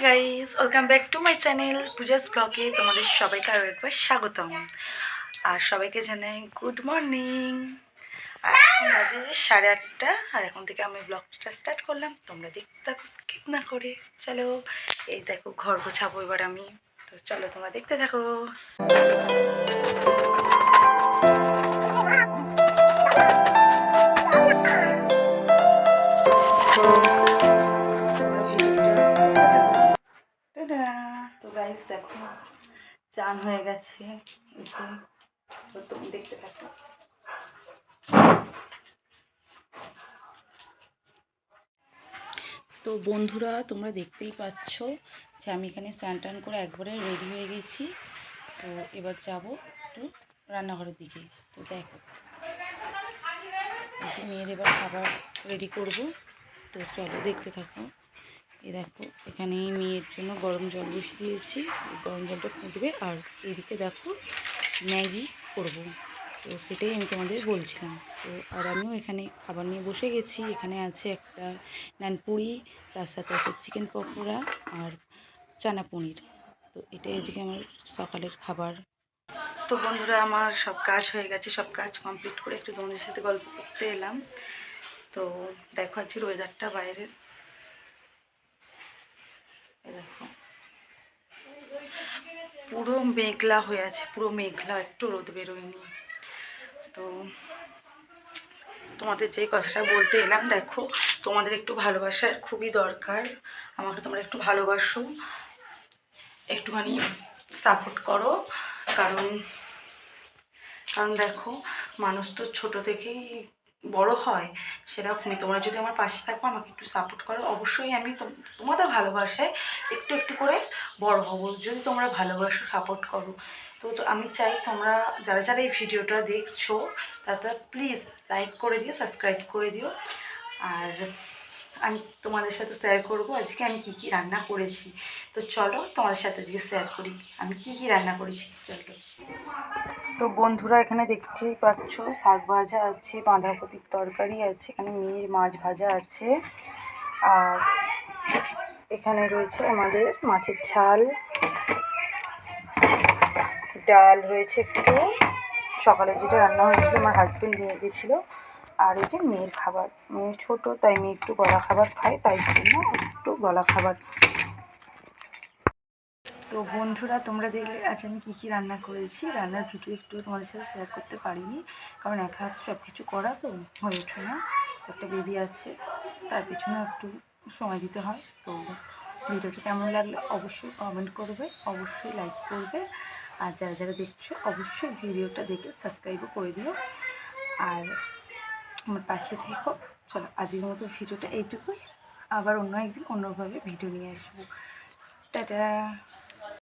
Guys, welcome back to my channel Puja's ব্লগে। তোমাদের সবাইকে আরও একবার স্বাগতম। আর সবাইকে জানাই গুড মর্নিং। আর এখন বাজে 8:30, আর এখন থেকে আমি ব্লগটা স্টার্ট করলাম। তোমরা দেখতে থাকো স্কিপ না করে। চলো, এই দেখো ঘর গোছাবো এবার আমি। তো চলো তোমরা দেখতে থাকো। তো গাইস দেখো, চান হয়ে গেছে, এসে তো তুমি দেখতে থাকো। তো বন্ধুরা, তোমরা দেখতেই পাচ্ছ যে আমি এখানে স্নান টান করে একবারে রেডি হয়ে গেছি। তো এবার যাব একটু রান্নাঘরের দিকে। তো দেখো, এই যে মেয়ের এবার খাবার রেডি করব। তো চলো দেখতে থাকো। এই দেখো, এখানে মেয়ের জন্য গরম জল বসিয়ে দিয়েছি, গরম জলটা ফুটবে। আর এদিকে দেখো ম্যাগি করব। তো সেটাই আমি তোমাদের বলছিলাম। তো আর আমিও এখানে খাবার নিয়ে বসে গেছি। এখানে আছে একটা নানপুরি, তার সাথে আছে চিকেন পকোড়া আর চানা পনির। তো এটাই আজকে আমার সকালের খাবার। তো বন্ধুরা, আমার সব কাজ হয়ে গেছে, সব কাজ কমপ্লিট করে একটু তোমাদের সাথে গল্প করতে এলাম। তো দেখো আজকের ওয়েদারটা বাইরের, দেখো পুরো মেঘলা হয়ে আছে, পুরো মেঘলা, একটু রোদ বেরোয়নি। তো তোমাদের যেই কথাটা বলতে এলাম, দেখো তোমাদের একটু ভালোবাসার খুবই দরকার। আমাকে তোমরা একটু ভালোবাসো, একটুখানি সাপোর্ট করো। কারণ কারণ দেখো, মানুষ তো ছোট থেকেই বড় হয়, সেরকমই তোমরা যদি আমার পাশে থাকো, আমাকে একটু সাপোর্ট করো, অবশ্যই আমি তোমাদের ভালোবাসায় একটু একটু করে বড় হবো, যদি তোমরা ভালোবাসো, সাপোর্ট করো। তো আমি চাই তোমরা যারা যারা এই ভিডিওটা দেখছো, তারা প্লিজ লাইক করে দিও, সাবস্ক্রাইব করে দিও। আর আমি তোমাদের সাথে শেয়ার করবো আজকে আমি কী কী রান্না করেছি। তো চলো তোমাদের সাথে আজকে শেয়ার করি আমি কী কী রান্না করেছি। চলো। তো বন্ধুরা, এখানে দেখতেই পাচ্ছ শাক ভাজা আছে, বাঁধাকপির তরকারি আছে, এখানে মেয়ের মাছ ভাজা আছে, আর এখানে রয়েছে আমাদের মাছের ঝাল, ডাল রয়েছে একটু, সকালে যেটা রান্না হয়েছিল আমার হাজবেন্ড নিয়ে গেছিলো। আর এই যে মেয়ের খাবার, মেয়ে ছোটো তাই মেয়ে একটু গলা খাবার খায়, তাই জন্য একটু গলা খাবার। তো বন্ধুরা, তোমরা দেখলে আজ আমি কী কী রান্না করেছি। রান্নার ভিডিও একটু তোমাদের সাথে শেয়ার করতে পারিনি, কারণ একা হাতে সব কিছু করা তো হয়ে ওঠে না। তো একটা বেবি আছে, তার পিছনে একটু সময় দিতে হয়। তো ভিডিওটা কেমন লাগলে অবশ্যই কমেন্ট করবে, অবশ্যই লাইক করবে। আর যারা যারা দেখছো অবশ্যই ভিডিওটা দেখে সাবস্ক্রাইবও করে দিও, আর আমার পাশে থেকো। চলো আজকের মতো ভিডিওটা এইটুকুই, আবার অন্য একদিন অন্যভাবে ভিডিও নিয়ে আসবো। টাটা।